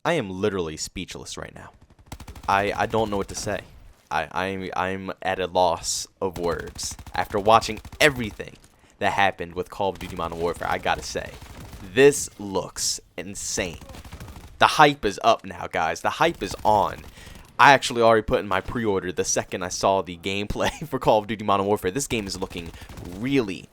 I am literally speechless right now. I don't know what to say. I'm at a loss of words. After watching everything that happened with Call of Duty Modern Warfare, I gotta say, this looks insane. The hype is up now, guys. The hype is on. I actually already put in my pre-order the second I saw the gameplay for Call of Duty Modern Warfare. This game is looking really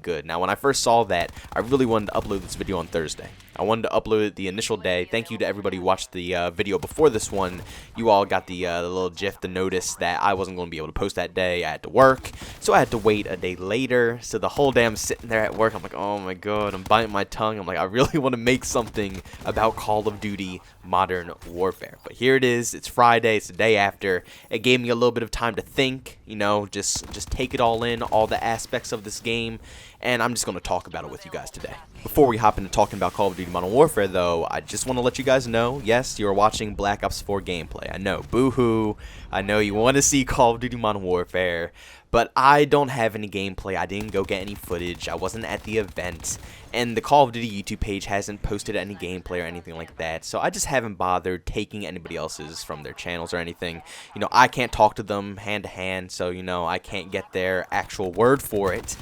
good. Now, when I first saw that, I really wanted to upload this video on Thursday. I wanted to upload it the initial day. Thank you to everybody who watched the video before this one. You all got the little gif, the notice that I wasn't going to be able to post that day. I had to work, so I had to wait a day later. So the whole day I'm sitting there at work, I'm like, oh my god, I'm biting my tongue. I'm like, I really want to make something about Call of Duty Modern Warfare. But here it is. It's Friday. It's the day after. It gave me a little bit of time to think, you know, just take it all in, all the aspects of this game, and I'm just going to talk about it with you guys today. Before we hop into talking about Call of Duty Modern Warfare, though, I just want to let you guys know, yes, you are watching Black Ops 4 gameplay. I know, boo-hoo. I know you want to see Call of Duty Modern Warfare, but I don't have any gameplay. I didn't go get any footage. I wasn't at the event, and the Call of Duty YouTube page hasn't posted any gameplay or anything like that, so I just haven't bothered taking anybody else's from their channels or anything. You know, I can't talk to them hand-to-hand, so, you know, I can't get their actual word for it.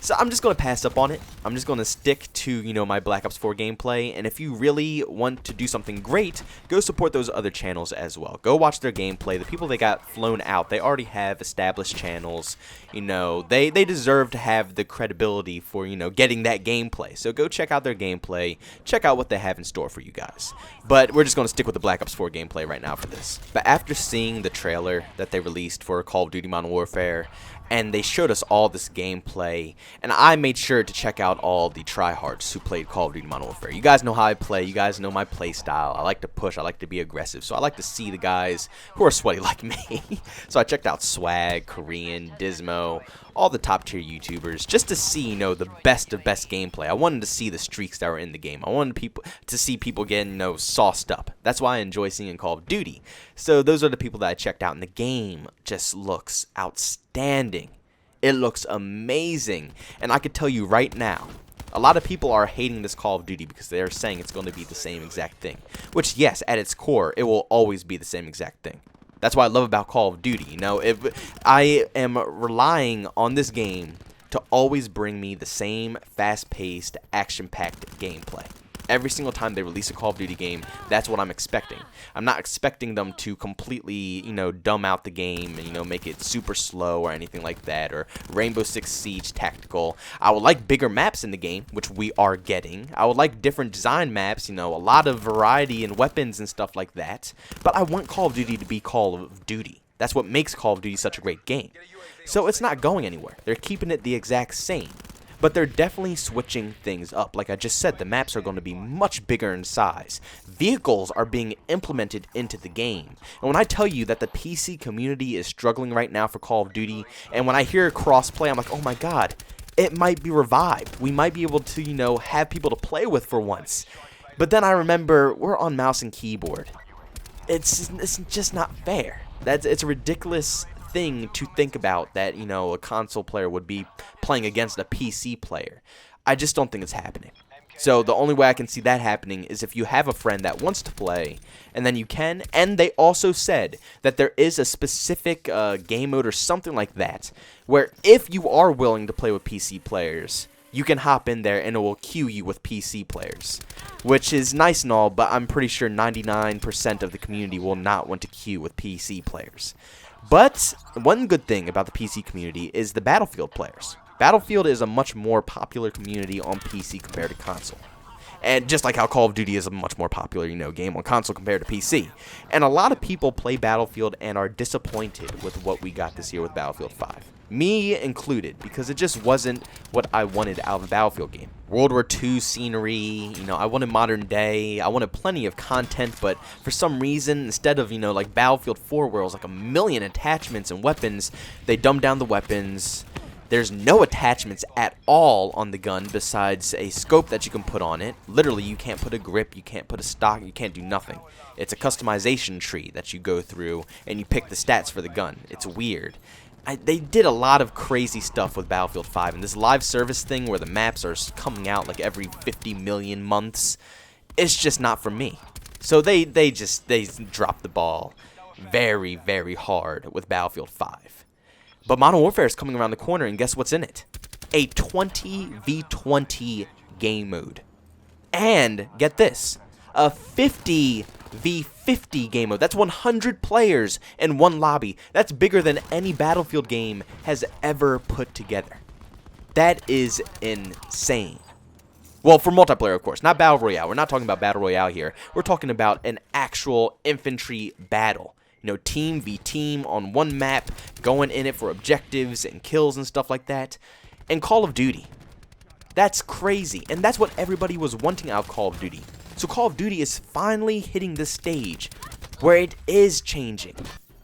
So I'm just going to pass up on it. I'm just going to stick to, you know, my Black Ops 4 gameplay. And if you really want to do something great, go support those other channels as well. Go watch their gameplay. The people that got flown out, they already have established channels. You know, they deserve to have the credibility for, you know, getting that gameplay. So go check out their gameplay. Check out what they have in store for you guys. But we're just going to stick with the Black Ops 4 gameplay right now for this. But after seeing the trailer that they released for Call of Duty Modern Warfare, and they showed us all this gameplay, and I made sure to check out all the tryhards who played Call of Duty Modern Warfare. You guys know how I play. You guys know my play style. I like to push. I like to be aggressive. So I like to see the guys who are sweaty like me. So I checked out Swag, Korean, Dismo, all the top tier YouTubers, just to see, you know, the best of best gameplay. I wanted to see the streaks that were in the game. I wanted people to see people getting, you know, sauced up. That's why I enjoy seeing Call of Duty. So those are the people that I checked out, and the game just looks outstanding. It looks amazing, and I could tell you right now, a lot of people are hating this Call of Duty because they're saying it's going to be the same exact thing. Which, yes, at its core, it will always be the same exact thing. That's what I love about Call of Duty. You know, I am relying on this game to always bring me the same fast-paced, action-packed gameplay. Every single time they release a Call of Duty game, that's what I'm expecting. I'm not expecting them to completely, you know, dumb out the game and, you know, make it super slow or anything like that, or Rainbow Six Siege tactical. I would like bigger maps in the game, which we are getting. I would like different design maps, you know, a lot of variety in weapons and stuff like that. But I want Call of Duty to be Call of Duty. That's what makes Call of Duty such a great game. So it's not going anywhere. They're keeping it the exact same. But they're definitely switching things up. Like I just said, the maps are going to be much bigger in size. Vehicles are being implemented into the game. And when I tell you that the PC community is struggling right now for Call of Duty, and when I hear crossplay, I'm like, oh my god, it might be revived. We might be able to, you know, have people to play with for once. But then I remember, we're on mouse and keyboard. It's just not fair. It's a ridiculous thing to think about that, you know, a console player would be playing against a PC player. I just don't think it's happening. So the only way I can see that happening is if you have a friend that wants to play, and then you can. And they also said that there is a specific game mode or something like that, where if you are willing to play with PC players, you can hop in there and it will queue you with PC players, which is nice and all, but I'm pretty sure 99% of the community will not want to queue with PC players. But one good thing about the PC community is the Battlefield players. Battlefield is a much more popular community on PC compared to console. And just like how Call of Duty is a much more popular, you know, game on console compared to PC. And a lot of people play Battlefield and are disappointed with what we got this year with Battlefield 5. Me included, because it just wasn't what I wanted out of a Battlefield game. World War II scenery, you know, I wanted modern day, I wanted plenty of content, but for some reason, instead of, you know, like Battlefield 4 where it was like a million attachments and weapons, they dumbed down the weapons. There's no attachments at all on the gun besides a scope that you can put on it. Literally, you can't put a grip, you can't put a stock, you can't do nothing. It's a customization tree that you go through, and you pick the stats for the gun. It's weird. They did a lot of crazy stuff with Battlefield 5, and this live service thing where the maps are coming out like every 50 million months, it's just not for me. So they dropped the ball very, very hard with Battlefield 5. But Modern Warfare is coming around the corner, and guess what's in it? A 20v20 game mode. And, get this, a 50v50 game mode. That's 100 players in one lobby. That's bigger than any Battlefield game has ever put together. That is insane. Well, for multiplayer, of course, not Battle Royale. We're not talking about Battle Royale here. We're talking about an actual infantry battle. You know, team v team on one map, going in it for objectives and kills and stuff like that. And Call of Duty. That's crazy. And that's what everybody was wanting out of Call of Duty. So Call of Duty is finally hitting this stage where it is changing.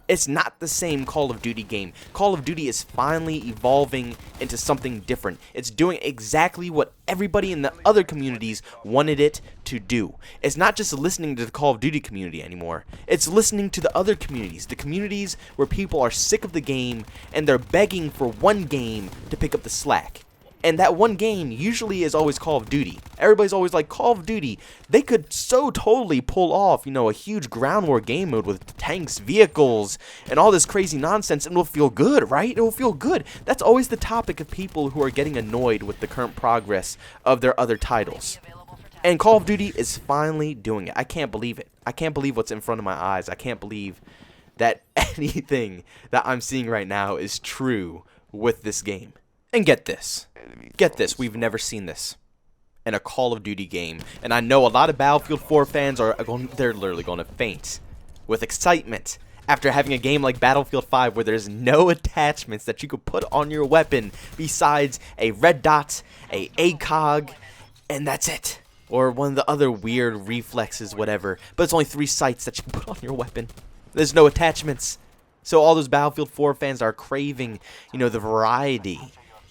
It's not the same Call of Duty game. Call of Duty is finally evolving into something different. It's doing exactly what everybody in the other communities wanted it to do. It's not just listening to the Call of Duty community anymore. It's listening to the other communities. The communities where people are sick of the game and they're begging for one game to pick up the slack. And that one game usually is always Call of Duty. Everybody's always like, Call of Duty, they could so totally pull off, you know, a huge ground war game mode with tanks, vehicles, and all this crazy nonsense, and it'll feel good, right? It will feel good. That's always the topic of people who are getting annoyed with the current progress of their other titles. And Call of Duty is finally doing it. I can't believe it. I can't believe what's in front of my eyes. I can't believe that anything that I'm seeing right now is true with this game. And get this, we've never seen this in a Call of Duty game. And I know a lot of Battlefield 4 fans they're literally going to faint with excitement after having a game like Battlefield 5 where there's no attachments that you could put on your weapon besides a red dot, a ACOG, and that's it. Or one of the other weird reflexes, whatever. But it's only 3 sights that you can put on your weapon. There's no attachments. So all those Battlefield 4 fans are craving, you know, the variety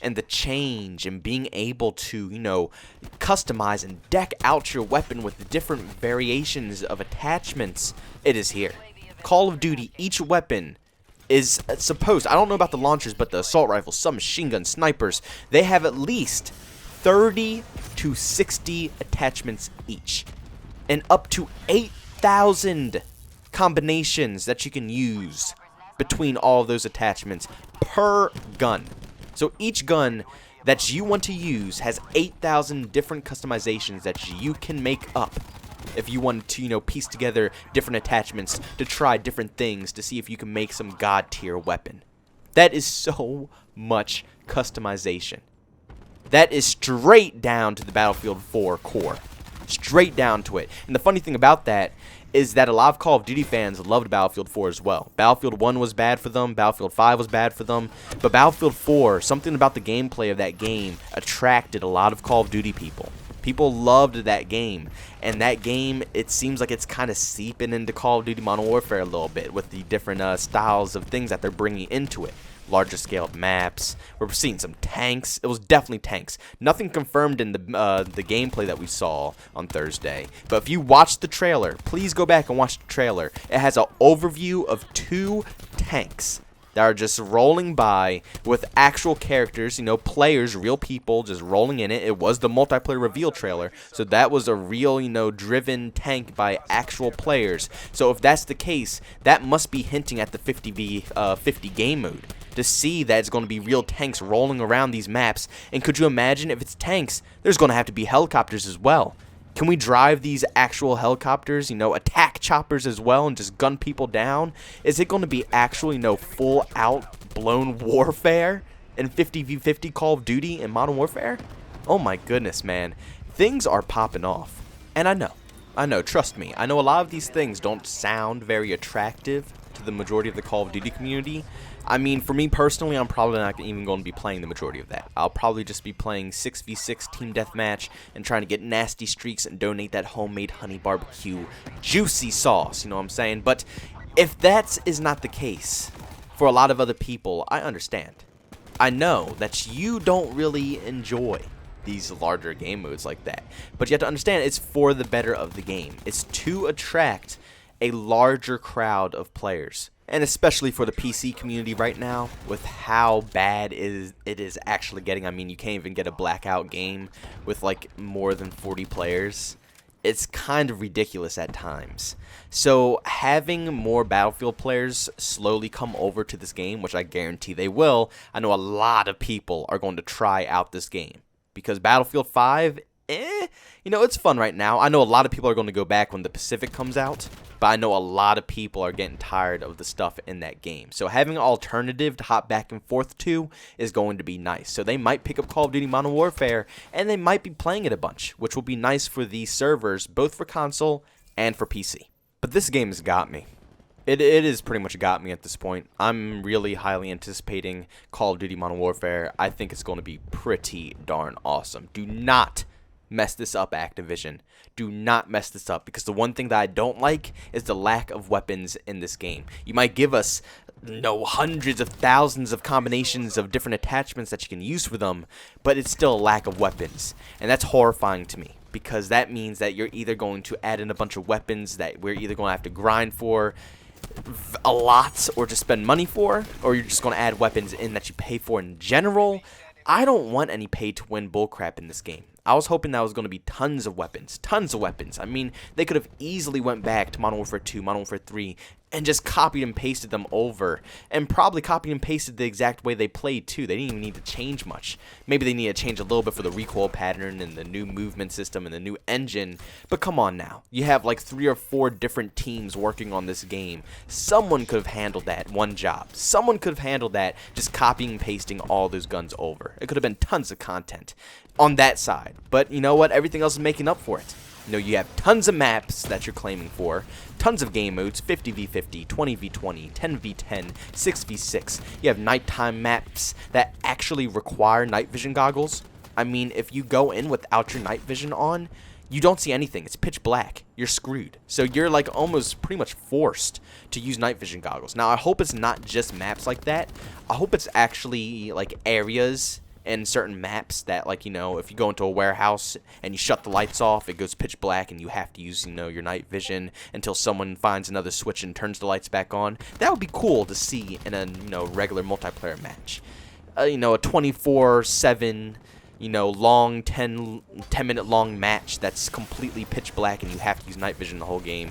and the change and being able to, you know, customize and deck out your weapon with the different variations of attachments. It is here. Call of Duty, each weapon is supposed, I don't know about the launchers, but the assault rifles, submachine guns, snipers, they have at least 30 to 60 attachments each. And up to 8,000 combinations that you can use between all of those attachments per gun. So each gun that you want to use has 8,000 different customizations that you can make up if you want to, you know, piece together different attachments to try different things to see if you can make some god tier weapon. That is so much customization. That is straight down to the Battlefield 4 core. Straight down to it. And the funny thing about that is that a lot of Call of Duty fans loved Battlefield 4 as well. Battlefield 1 was bad for them, Battlefield 5 was bad for them, but Battlefield 4, something about the gameplay of that game attracted a lot of Call of Duty people. People loved that game, and that game, it seems like it's kind of seeping into Call of Duty Modern Warfare a little bit with the different styles of things that they're bringing into it. Larger scale maps. We're seeing some tanks. It was definitely tanks. Nothing confirmed in the gameplay that we saw on Thursday. But if you watch the trailer, please go back and watch the trailer. It has an overview of 2 tanks that are just rolling by with actual characters, you know, players, real people just rolling in it. It was the multiplayer reveal trailer, so that was a real, you know, driven tank by actual players. So if that's the case, that must be hinting at the 50v50 game mode. To see that it's going to be real tanks rolling around these maps. And could you imagine if it's tanks, there's going to have to be helicopters as well. Can we drive these actual helicopters, you know, attack choppers as well and just gun people down? Is it going to be actually, you know, full out blown warfare in 50v50 Call of Duty and Modern Warfare? Oh my goodness, man. Things are popping off. And I know, trust me, I know a lot of these things don't sound very attractive to the majority of the Call of Duty community. I mean, for me personally, I'm probably not even going to be playing the majority of that. I'll probably just be playing 6v6 team deathmatch and trying to get nasty streaks and donate that homemade honey barbecue juicy sauce, you know what I'm saying? But if that is not the case for a lot of other people, I understand. I know that you don't really enjoy these larger game modes like that. But you have to understand, it's for the better of the game. It's to attract a larger crowd of players. And especially for the PC community right now, with how bad it is actually getting. I mean, you can't even get a blackout game with like more than 40 players. it's kind of ridiculous at times. So having more Battlefield players slowly come over to this game, which I guarantee they will, I know a lot of people are going to try out this game. Because Battlefield 5, it's fun right now. I know a lot of people are going to go back when the Pacific comes out, but I know a lot of people are getting tired of the stuff in that game. So having an alternative to hop back and forth to is going to be nice. So they might pick up Call of Duty Modern Warfare, and they might be playing it a bunch, which will be nice for the servers, both for console and for PC. But this game has got me. It is pretty much got me at this point. I'm really highly anticipating Call of Duty Modern Warfare. I think it's going to be pretty darn awesome. Do not mess this up, Activision. Do not mess this up, because the one thing that I don't like is the lack of weapons in this game. You might give us hundreds of thousands of combinations of different attachments that you can use for them, but it's still a lack of weapons, and that's horrifying to me, because that means that you're either going to add in a bunch of weapons that we're either going to have to grind for a lot or just spend money for, or you're just going to add weapons in that you pay for in general. I don't want any pay-to-win bullcrap in this game. I was hoping that was going to be tons of weapons. Tons of weapons. I mean, they could have easily went back to Modern Warfare 2, Modern Warfare 3, and just copied and pasted them over. And probably copied and pasted the exact way they played, too. They didn't even need to change much. Maybe they need to change a little bit for the recoil pattern and the new movement system and the new engine. But come on now. You have like 3 or 4 different teams working on this game. Someone could have handled that one job. Someone could have handled that just copying and pasting all those guns over. It could have been tons of content on that side. But you know what? Everything else is making up for it. You have tons of maps that you're claiming for, tons of game modes, 50v50, 20v20, 10v10, 6v6. You have nighttime maps that actually require night vision goggles. I mean, if you go in without your night vision on, you don't see anything. It's pitch black. You're screwed. So you're like almost pretty much forced to use night vision goggles. Now, I hope it's not just maps like that. I hope it's actually like areas and certain maps that, like, if you go into a warehouse and you shut the lights off, it goes pitch black and you have to use, your night vision until someone finds another switch and turns the lights back on. That would be cool to see in a, regular multiplayer match. A 24/7, long 10-minute long match that's completely pitch black and you have to use night vision the whole game.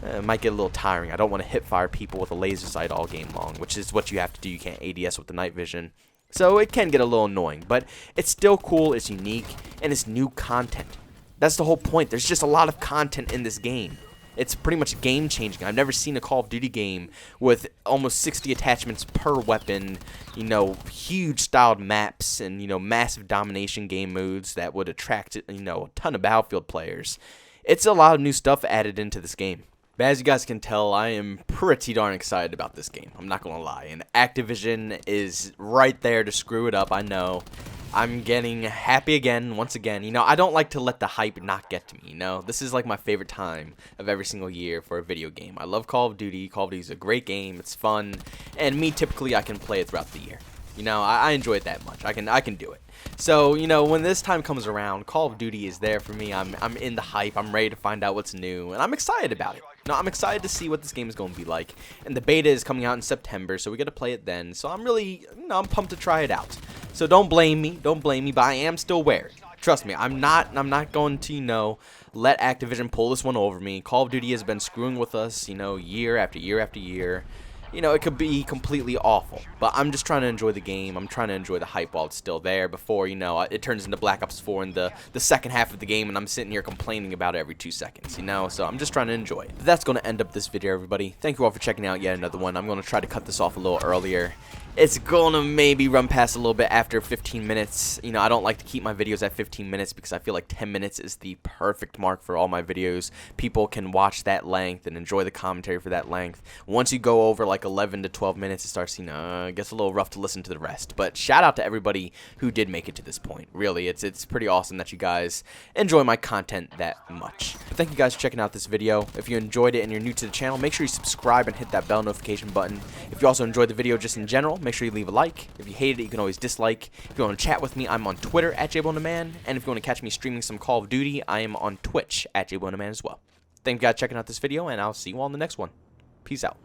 It might get a little tiring. I don't want to hit fire people with a laser sight all game long, which is what you have to do. You can't ADS with the night vision. So it can get a little annoying, but it's still cool, it's unique, and it's new content. That's the whole point. There's just a lot of content in this game. It's pretty much game-changing. I've never seen a Call of Duty game with almost 60 attachments per weapon, huge styled maps, and, massive domination game modes that would attract, a ton of Battlefield players. It's a lot of new stuff added into this game. But as you guys can tell, I am pretty darn excited about this game. I'm not going to lie. And Activision is right there to screw it up, I know. I'm getting happy again, once again. I don't like to let the hype not get to me, This is like my favorite time of every single year for a video game. I love Call of Duty. Call of Duty is a great game. It's fun. And me, typically, I can play it throughout the year. I enjoy it that much. I can do it. So, when this time comes around, Call of Duty is there for me. I'm in the hype. I'm ready to find out what's new, and I'm excited about it. I'm excited to see what this game is going to be like. And the beta is coming out in September, so we got to play it then. So I'm really, I'm pumped to try it out. So don't blame me, but I am still wary. Trust me, I'm not going to, let Activision pull this one over me. Call of Duty has been screwing with us, year after year after year. It could be completely awful, but I'm just trying to enjoy the game. I'm trying to enjoy the hype while it's still there before, it turns into Black Ops 4 in the second half of the game and I'm sitting here complaining about it every 2 seconds, So I'm just trying to enjoy it. But that's going to end up this video, everybody. Thank you all for checking out yet another one. I'm going to try to cut this off a little earlier. It's going to maybe run past a little bit after 15 minutes. I don't like to keep my videos at 15 minutes because I feel like 10 minutes is the perfect mark for all my videos. People can watch that length and enjoy the commentary for that length. Once you go over like 11 to 12 minutes, it starts, it gets a little rough to listen to the rest. But shout out to everybody who did make it to this point. Really, it's pretty awesome that you guys enjoy my content that much. But thank you guys for checking out this video. If you enjoyed it and you're new to the channel, make sure you subscribe and hit that bell notification button. If you also enjoyed the video just in general, make sure you leave a like. If you hated it, you can always dislike. If you want to chat with me, I'm on Twitter at JbowenDaMan. And if you want to catch me streaming some Call of Duty, I am on Twitch at JbowenDaMan as well. Thank you guys for checking out this video, and I'll see you all in the next one. Peace out.